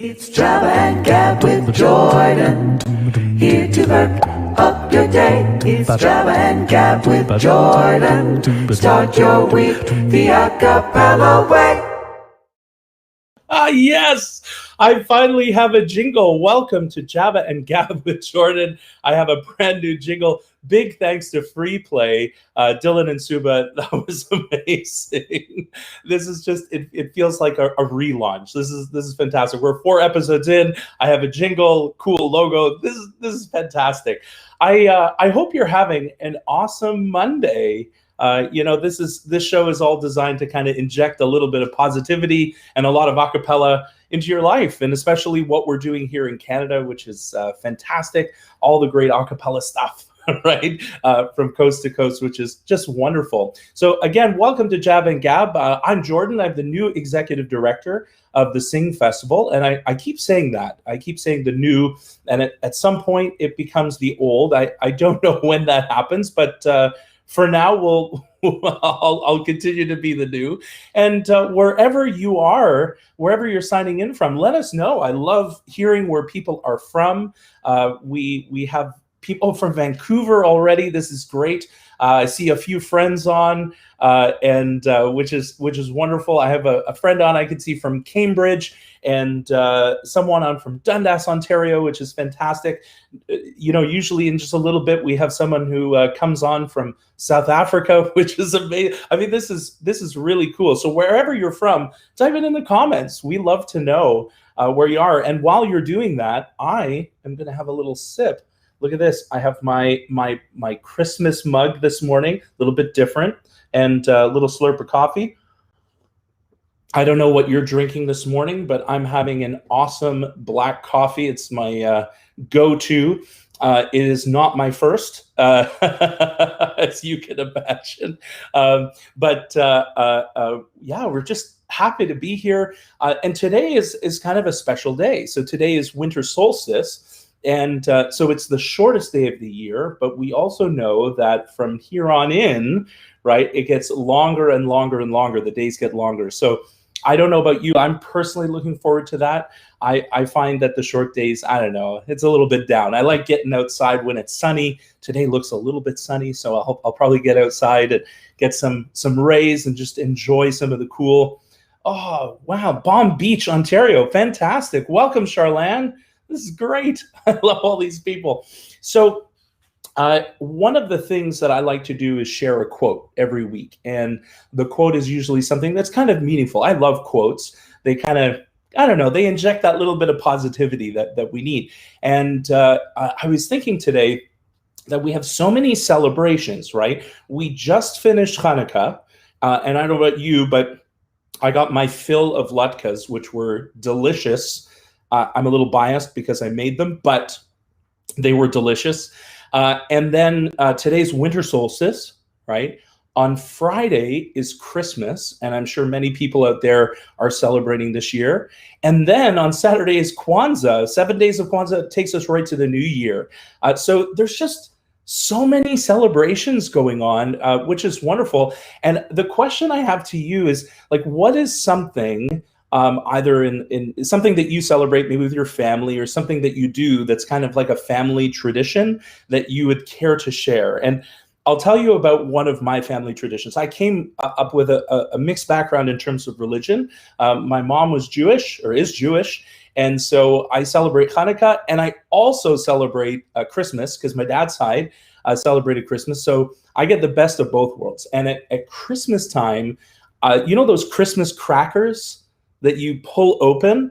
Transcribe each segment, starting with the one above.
It's Java and Gab with Jordan, here to perk up your day. It's Java and Gab with Jordan, start your week the a cappella way. Yes, I finally have a jingle. Welcome to Java and Gab with Jordan. I have a brand new jingle. Big thanks to FreePlay, Dylan and Suba. That was amazing. This is just, it feels like a relaunch. This is fantastic. We're 4 episodes in. I have a jingle, cool logo. This is fantastic. I hope you're having an awesome Monday. This show is all designed to kind of inject a little bit of positivity and a lot of acapella into your life, and especially what we're doing here in Canada, which is fantastic. All the great acapella stuff, right, from coast to coast, which is just wonderful. So again, welcome to Java and Gab. I'm Jordan. I'm the new executive director of the Sing Festival, and I keep saying that. I keep saying the new, and at some point it becomes the old. I don't know when that happens, but for now, I'll continue to be the new. And wherever you are, wherever you're signing in from, let us know. I love hearing where people are from. We have people from Vancouver already. This is great. I see a few friends on, which is wonderful. I have a friend on I can see from Cambridge, and someone on from Dundas, Ontario, which is fantastic. Usually in just a little bit, we have someone who comes on from South Africa, which is amazing. I mean, this is really cool. So wherever you're from, type it in the comments. We love to know where you are. And while you're doing that, I am going to have a little sip. Look at this. I have my Christmas mug this morning, a little bit different, and a little slurp of coffee. I don't know what you're drinking this morning, but I'm having an awesome black coffee. It's my go-to. It is not my first, as you can imagine. Yeah, we're just happy to be here. And today is kind of a special day. So today is winter solstice. And so it's the shortest day of the year, but we also know that from here on in, right, it gets longer and longer and longer. The days get longer. So I don't know about you. I'm personally looking forward to that. I find that the short days, I don't know, it's a little bit down. I like getting outside when it's sunny. Today looks a little bit sunny, so I'll probably get outside and get some rays and just enjoy some of the cool. Oh, wow, Palm Beach, Ontario. Fantastic. Welcome, Charlene. This is great. I love all these people. So one of the things that I like to do is share a quote every week. And the quote is usually something that's kind of meaningful. I love quotes. They kind of, I don't know, they inject that little bit of positivity that we need. And I was thinking today that we have so many celebrations, right? We just finished Hanukkah. And I don't know about you, but I got my fill of latkes, which were delicious. I'm a little biased because I made them, but they were delicious. And then today's winter solstice, right? On Friday is Christmas, and I'm sure many people out there are celebrating this year. And then on Saturday is Kwanzaa. 7 days of Kwanzaa takes us right to the new year. So there's just so many celebrations going on, which is wonderful. And the question I have to you is, like, what is something either in something that you celebrate maybe with your family, or something that you do that's kind of like a family tradition that you would care to share? And I'll tell you about one of my family traditions. I came up with a mixed background in terms of religion. My mom was Jewish, or is Jewish, and so I celebrate Hanukkah, and I also celebrate Christmas, because my dad's side celebrated Christmas. So I get the best of both worlds. And at Christmas time, those Christmas crackers that you pull open.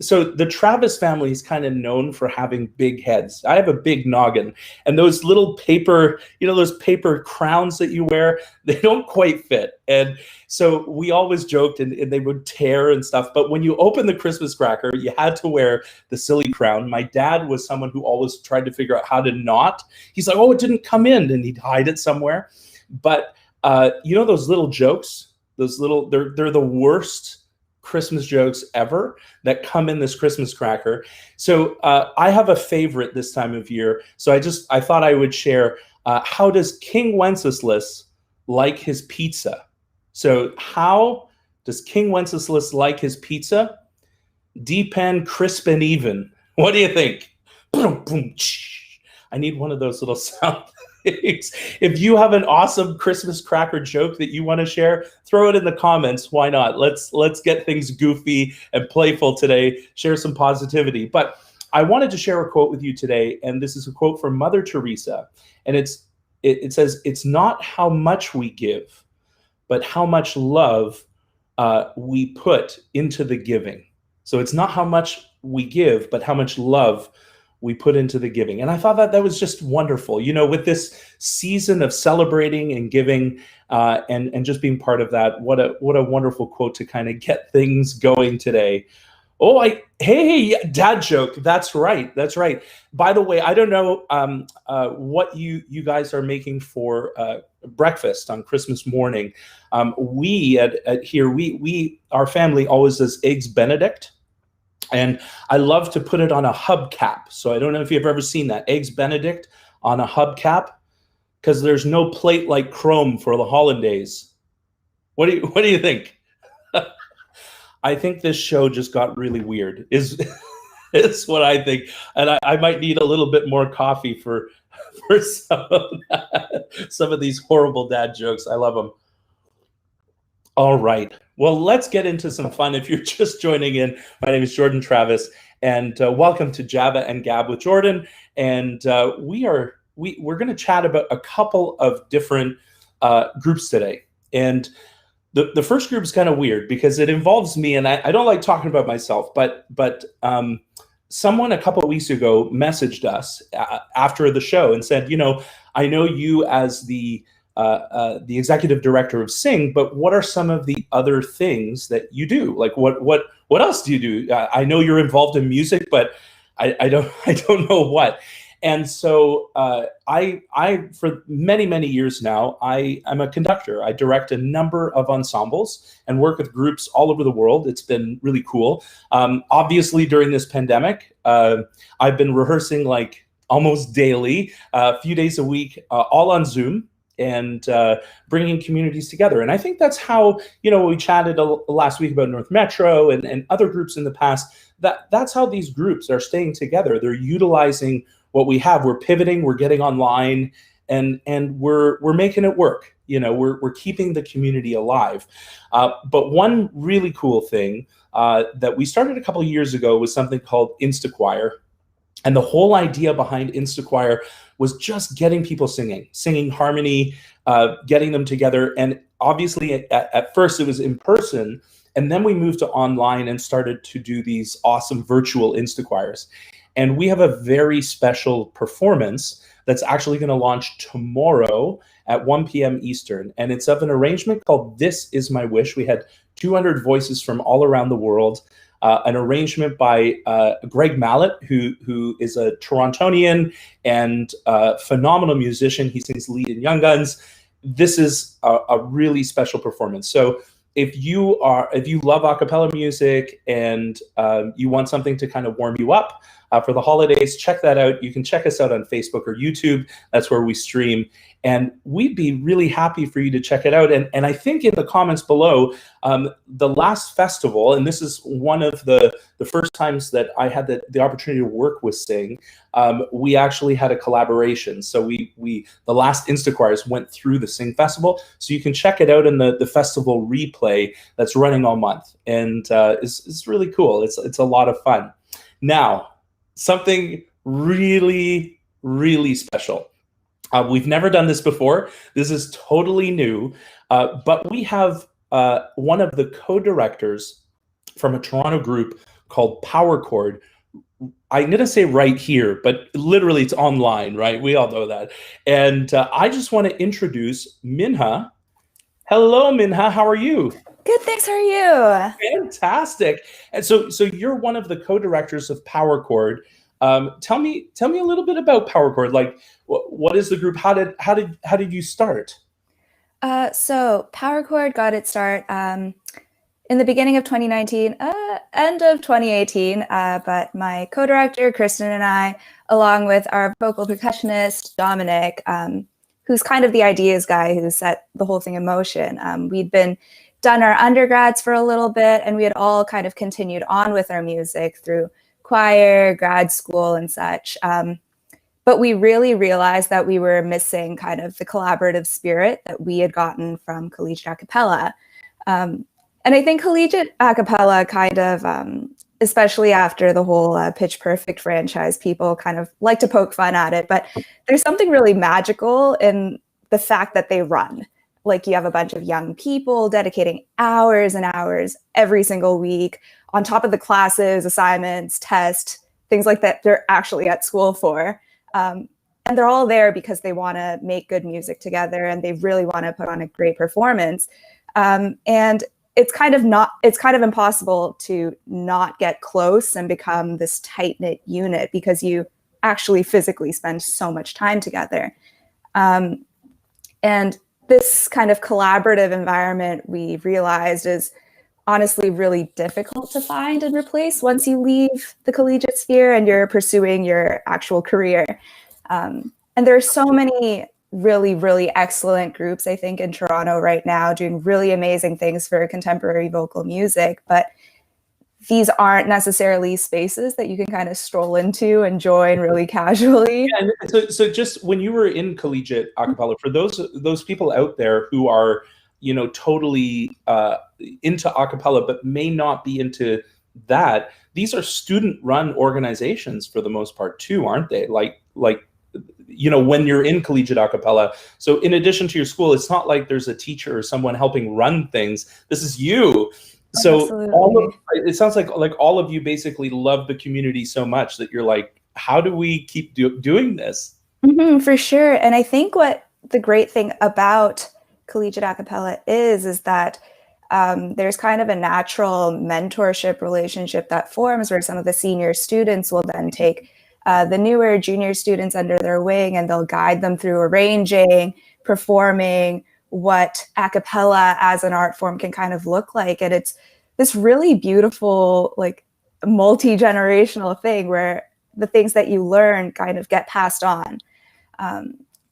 So the Travis family is kind of known for having big heads. I have a big noggin, and those little paper, those paper crowns that you wear, they don't quite fit. And so we always joked, and they would tear and stuff. But when you open the Christmas cracker, you had to wear the silly crown. My dad was someone who always tried to figure out how to knot. He's like, oh, it didn't come in, and he'd hide it somewhere. But those little jokes, they're the worst Christmas jokes ever that come in this Christmas cracker. So I have a favorite this time of year. So I thought I would share, how does King Wenceslas like his pizza? So how does King Wenceslas like his pizza? deep and crisp and even. What do you think? Boom, boom, I need one of those little sound things. If you have an awesome Christmas cracker joke that you want to share, throw it in the comments. Why not? Let's get things goofy and playful today. Share some positivity. But I wanted to share a quote with you today, and this is a quote from Mother Teresa, and it says, "It's not how much we give, but how much love we put into the giving." So it's not how much we give, but how much love we put into the giving. And I thought that was just wonderful. You know, with this season of celebrating and giving and just being part of that, what a wonderful quote to kind of get things going today. Oh, hey, dad joke. That's right. That's right. By the way, I don't know what you guys are making for breakfast on Christmas morning. We at here, our family always does eggs Benedict. And I love to put it on a hubcap. So I don't know if you've ever seen that, eggs Benedict on a hubcap, because there's no plate like chrome for the hollandaise. What do you think? I think this show just got really weird. Is what I think, and I might need a little bit more coffee for some of these horrible dad jokes. I love them. All right. Well, let's get into some fun. If you're just joining in, my name is Jordan Travis, and welcome to Java and Gab with Jordan. And we're going to chat about a couple of different groups today. And the first group is kind of weird because it involves me, and I don't like talking about myself, but someone a couple of weeks ago messaged us after the show and said, you know, I know you as the executive director of Sing, but what are some of the other things that you do? Like what else do you do? I know you're involved in music, but I don't know what. And so I for many years now, I'm a conductor. I direct a number of ensembles and work with groups all over the world. It's been really cool. Obviously, during this pandemic, I've been rehearsing like almost daily, a few days a week, all on Zoom, and bringing communities together. And I think that's how, you know, we chatted last week about North Metro and other groups in the past, that's how these groups are staying together. They're utilizing what we have. We're pivoting, we're getting online, and we're making it work. You know, we're keeping the community alive. But one really cool thing that we started a couple of years ago was something called InstaChoir. And the whole idea behind InstaChoir was just getting people singing harmony, getting them together. And obviously, at first it was in person, and then we moved to online and started to do these awesome virtual InstaChoirs. And we have a very special performance that's actually going to launch tomorrow at 1 p.m. Eastern. And it's of an arrangement called This Is My Wish. We had 200 voices from all around the world. An arrangement by Greg Mallet, who is a Torontonian and phenomenal musician. He sings lead in Young Guns. This is a really special performance. So if you love a cappella music and you want something to kind of warm you up for the holidays, check that out. You can check us out on Facebook or YouTube. That's where we stream. And we'd be really happy for you to check it out. And I think in the comments below, the last festival, and this is one of the first times that I had the opportunity to work with Sing, we actually had a collaboration. So the last InstaChoirs went through the Sing Festival. So you can check it out in the festival replay that's running all month. And it's really cool. It's a lot of fun. Now, something really, really special. We've never done this before. This is totally new, but we have one of the co-directors from a Toronto group called PWRCHRD. I'm going to say right here, but literally it's online, right? We all know that. And I just want to introduce Minha. Hello, Minha. How are you? Good, thanks. How are you? Fantastic. And so you're one of the co-directors of PWRCHRD. Tell me a little bit about PWRCHRD. Like, what is the group? How did you start? So PWRCHRD got its start in the beginning of 2019, end of 2018. But my co-director Kristen and I, along with our vocal percussionist Dominic, who's kind of the ideas guy who set the whole thing in motion, we'd been done our undergrads for a little bit, and we had all kind of continued on with our music through choir, grad school, and such. But we really realized that we were missing kind of the collaborative spirit that we had gotten from collegiate a cappella. And I think collegiate a cappella kind of, especially after the whole Pitch Perfect franchise, people kind of like to poke fun at it, but there's something really magical in the fact that they run. Like, you have a bunch of young people dedicating hours and hours every single week on top of the classes, assignments, tests, things like that they're actually at school for. And they're all there because they want to make good music together, and they really want to put on a great performance. And it's kind of impossible to not get close and become this tight-knit unit because you actually physically spend so much time together. And this kind of collaborative environment, we realized, is honestly really difficult to find and replace once you leave the collegiate sphere and you're pursuing your actual career. And there are so many really, really excellent groups, I think, in Toronto right now doing really amazing things for contemporary vocal music, but these aren't necessarily spaces that you can kind of stroll into and join really casually. Yeah, and so just when you were in collegiate a cappella, for those people out there who are, you know, totally into a cappella but may not be into that, these are student-run organizations for the most part too, aren't they? Like you know, when you're in collegiate a cappella, so in addition to your school, it's not like there's a teacher or someone helping run things. This is you. So it sounds like all of you basically love the community so much that you're like, how do we keep doing this? For sure. And I think what the great thing about collegiate a cappella is that there's kind of a natural mentorship relationship that forms where some of the senior students will then take the newer junior students under their wing, and they'll guide them through arranging, performing, what a cappella as an art form can kind of look like. And it's this really beautiful, like, multi-generational thing where the things that you learn kind of get passed on. I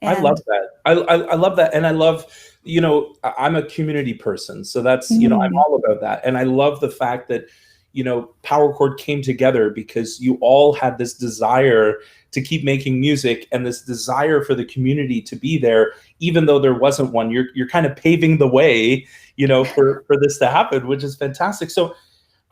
love that. I love that. And I love, you know, I'm a community person, so that's, you know, I'm all about that. And I love the fact that, you know, PWRCHRD came together because you all had this desire to keep making music and this desire for the community to be there, even though there wasn't one. You're kind of paving the way, you know, for this to happen, which is fantastic. So,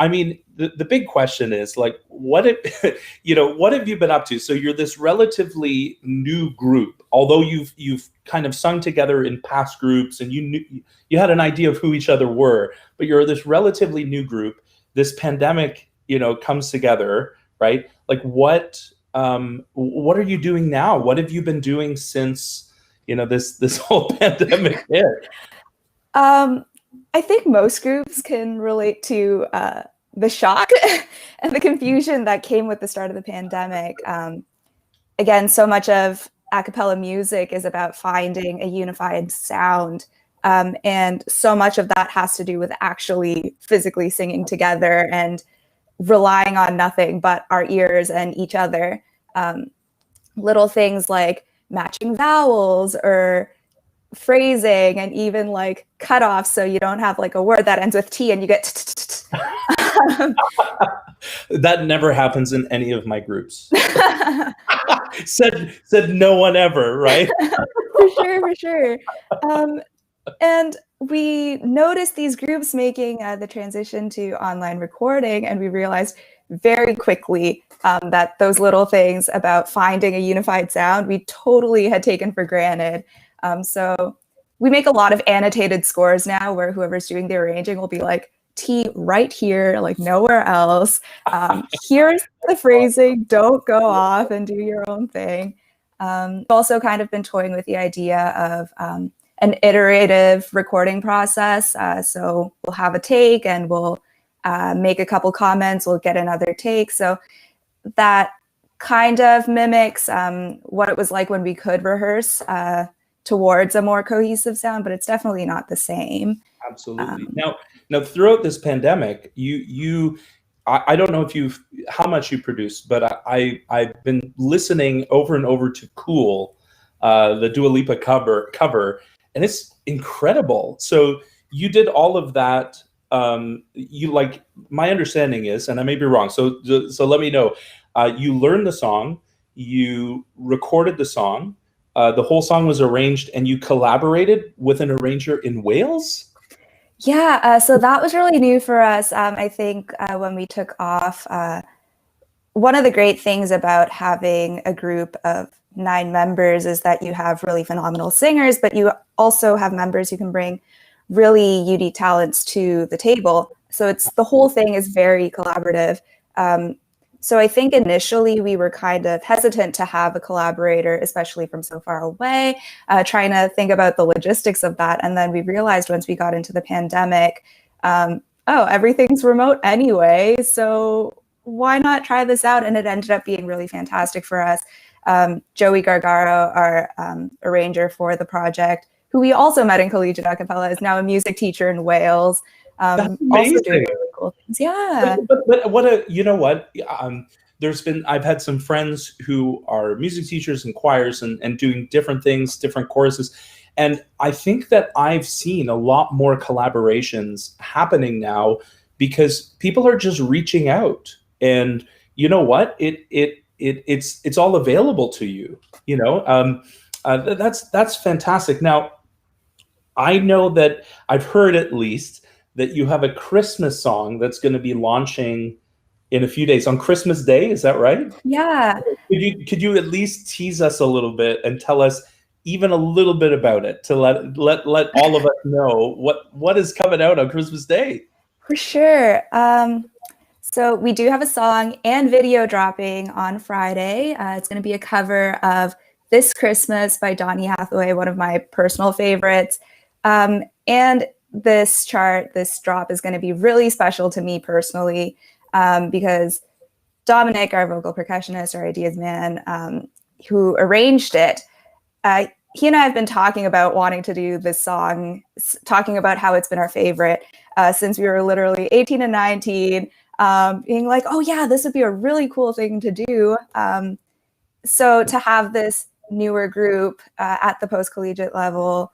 I mean, the big question is, like, what have you been up to? So you're this relatively new group, although you've kind of sung together in past groups and you had an idea of who each other were, but you're this relatively new group. This pandemic, you know, comes together, right? Like, what are you doing now? What have you been doing since, you know, this whole pandemic hit? I think most groups can relate to the shock and the confusion that came with the start of the pandemic. Again, so much of a cappella music is about finding a unified sound. And so much of that has to do with actually physically singing together and relying on nothing but our ears and each other. Little things like matching vowels or phrasing, and even like cutoffs, so you don't have like a word that ends with T and you get that never happens in any of my groups. said no one ever, right? For sure. And we noticed these groups making the transition to online recording, and we realized very quickly that those little things about finding a unified sound we totally had taken for granted. So we make a lot of annotated scores now where whoever's doing the arranging will be like, T right here, like nowhere else. Here's the phrasing, don't go off and do your own thing. Also kind of been toying with the idea of an iterative recording process. So we'll have a take and we'll make a couple comments, we'll get another take. So that kind of mimics what it was like when we could rehearse towards a more cohesive sound, but it's definitely not the same. Absolutely. Now throughout this pandemic, I don't know how much you produced, but I've been listening over and over to Cool, the Dua Lipa cover, and it's incredible. So you did all of that. You like, my understanding is, and I may be wrong, so let me know. You learned the song, you recorded the song, the whole song was arranged, and you collaborated with an arranger in Wales? Yeah, so that was really new for us. I think when we took off, one of the great things about having a group of 9 members is that you have really phenomenal singers, but you also have members who can bring really unique talents to the table. So it's the whole thing is very collaborative. So I think initially we were kind of hesitant to have a collaborator, especially from so far away, trying to think about the logistics of that. And then we realized once we got into the pandemic, oh, everything's remote anyway, so why not try this out? And it ended up being really fantastic for us. Joey Gargaro, our arranger for the project, who we also met in collegiate a cappella, is now a music teacher in Wales. That's amazing. Also doing really cool things. Yeah. But what a, you know what? I've had some friends who are music teachers and choirs and doing different things, different choruses. And I think that I've seen a lot more collaborations happening now because people are just reaching out. And you know what? It's all available to you. You know, that's fantastic. Now, I know that I've heard at least that you have a Christmas song that's going to be launching in a few days on Christmas Day. Is that right? Yeah. Could you at least tease us a little bit and tell us even a little bit about it to let all of us know what is coming out on Christmas Day? For sure. So we do have a song and video dropping on Friday. It's going to be a cover of This Christmas by Donny Hathaway, one of my personal favorites. And this drop is going to be really special to me personally because Dominic, our vocal percussionist, our ideas man, who arranged it, he and I have been talking about wanting to do this song, talking about how it's been our favorite since we were literally 18 and 19, being like, oh yeah, this would be a really cool thing to do. So to have this newer group at the post-collegiate level,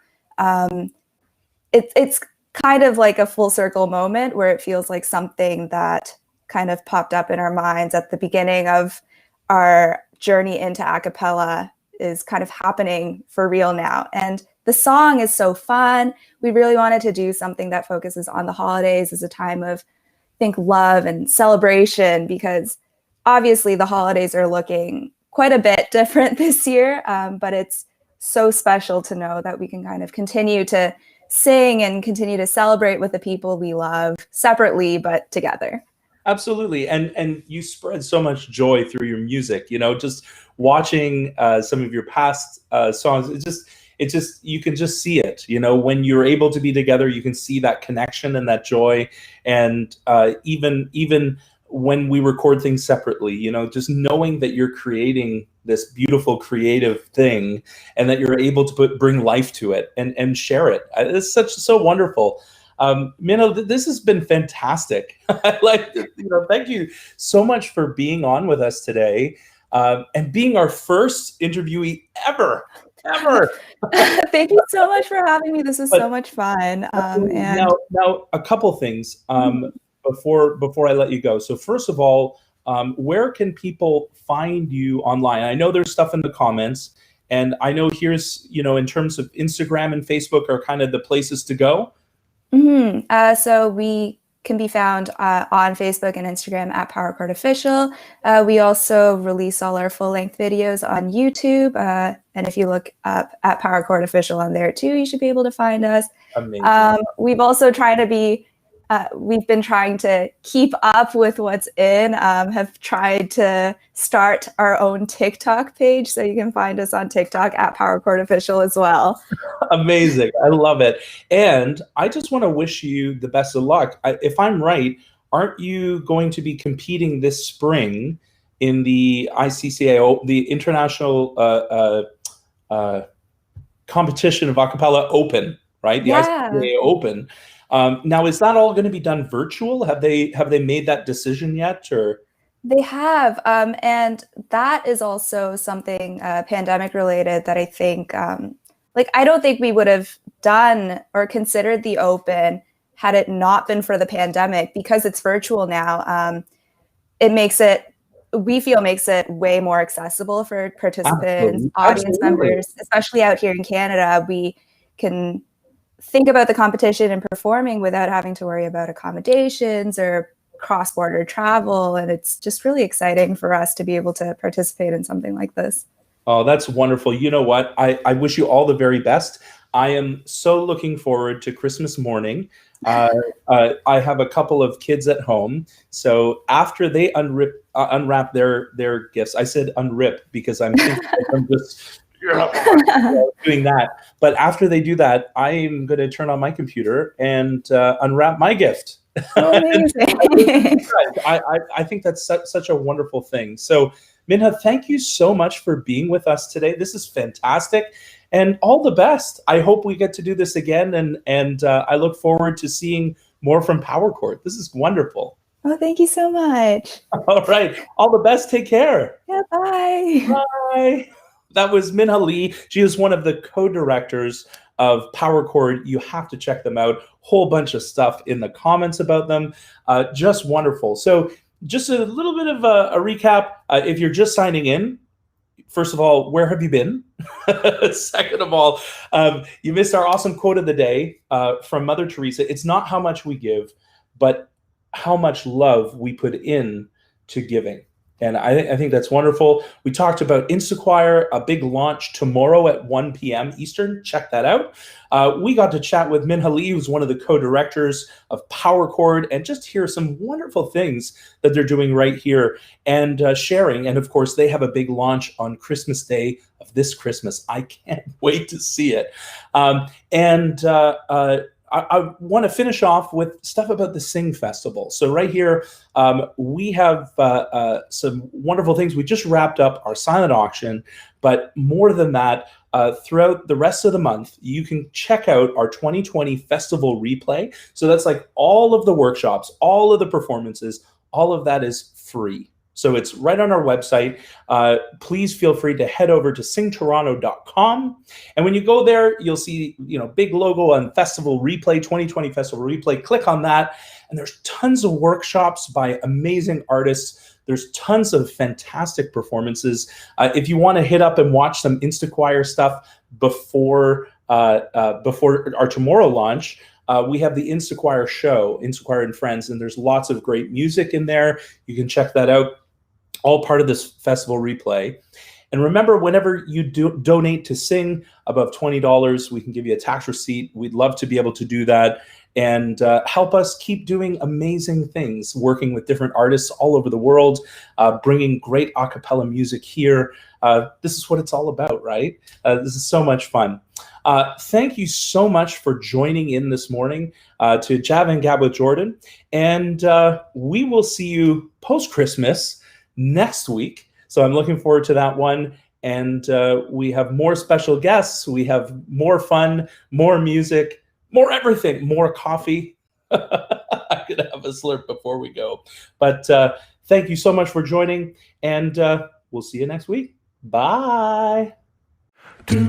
it's kind of like a full circle moment where it feels like something that kind of popped up in our minds at the beginning of our journey into a cappella is kind of happening for real now. And the song is so fun. We really wanted to do something that focuses on the holidays as a time of, I think, love and celebration, because obviously the holidays are looking quite a bit different this year, but it's so special to know that we can kind of continue to sing and continue to celebrate with the people we love separately, but together. Absolutely. And you spread so much joy through your music, you know, just watching some of your past songs. It's just, you can just see it, you know, when you're able to be together, you can see that connection and that joy. And even when we record things separately, you know, just knowing that you're creating this beautiful creative thing and that you're able to bring life to it and share it. It's so wonderful. Minha, this has been fantastic. Thank you so much for being on with us today and being our first interviewee ever. Thank you so much for having me. This was so much fun. Now a couple things before I let you go. So first of all, where can people find you online? I know there's stuff in the comments, and I know here's, you know, in terms of Instagram and Facebook are kind of the places to go. So we can be found on Facebook and Instagram at PWRCHRD Official. We also release all our full-length videos on YouTube. And if you look up at PWRCHRD Official on there too, you should be able to find us. Amazing. We've also we've been trying to keep up with what's in, have tried to start our own TikTok page. So you can find us on TikTok at PWRCHRD Official as well. Amazing. I love it. And I just want to wish you the best of luck. If I'm right, aren't you going to be competing this spring in the ICCA, the International Competition of Acapella Open, right? The ICCA Open. Now, is that all going to be done virtual? Have they made that decision yet, or? They have, and that is also something pandemic related that I think, I don't think we would have done or considered the Open had it not been for the pandemic. Because it's virtual now, we feel makes it way more accessible for participants, audience members, especially out here in Canada. We can think about the competition and performing without having to worry about accommodations or cross-border travel. And it's just really exciting for us to be able to participate in something like this. Oh, that's wonderful. You know what? I wish you all the very best. I am so looking forward to Christmas morning. I have a couple of kids at home, so after they unwrap their gifts, I said unrip because I'm just doing that. But after they do that, I'm going to turn on my computer and unwrap my gift. Amazing. I think that's such a wonderful thing. So, Minha, thank you so much for being with us today. This is fantastic. And all the best. I hope we get to do this again, and I look forward to seeing more from PWRCHRD. This is wonderful. Oh, thank you so much. All right. All the best. Take care. Yeah, bye. Bye. That was Minha Lee. She is one of the co-directors of PWRCHRD. You have to check them out. Whole bunch of stuff in the comments about them. Just wonderful. So just a little bit of a recap. If you're just signing in, first of all, where have you been? Second of all, you missed our awesome quote of the day from Mother Teresa. It's not how much we give, but how much love we put in to giving. And I think that's wonderful. We talked about InstaChoir, a big launch tomorrow at 1 p.m. Eastern. Check that out. We got to chat with Minha Lee, who's one of the co-directors of PWRCHRD, and just hear some wonderful things that they're doing right here and sharing. And of course, they have a big launch on Christmas Day of this Christmas. I can't wait to see it. I want to finish off with stuff about the Sing Festival. So right here, we have some wonderful things. We just wrapped up our silent auction, but more than that, throughout the rest of the month, you can check out our 2020 festival replay. So that's like all of the workshops, all of the performances, all of that is free. So it's right on our website. Please feel free to head over to singtoronto.com. And when you go there, you'll see, big logo on Festival Replay, 2020 Festival Replay. Click on that. And there's tons of workshops by amazing artists. There's tons of fantastic performances. If you want to hit up and watch some InstaChoir stuff before our tomorrow launch, we have the InstaChoir show, InstaChoir and Friends, and there's lots of great music in there. You can check that out. All part of this festival replay. And remember, whenever you donate to Sing above $20, we can give you a tax receipt. We'd love to be able to do that and help us keep doing amazing things, working with different artists all over the world, bringing great a cappella music here. This is what it's all about, right? This is so much fun. Thank you so much for joining in this morning to Java and Gab with Jordan. And we will see you post-Christmas next week. So I'm looking forward to that one. And we have more special guests. We have more fun, more music, more everything, more coffee. I'm going to have a slurp before we go. But thank you so much for joining. And we'll see you next week. Bye. Do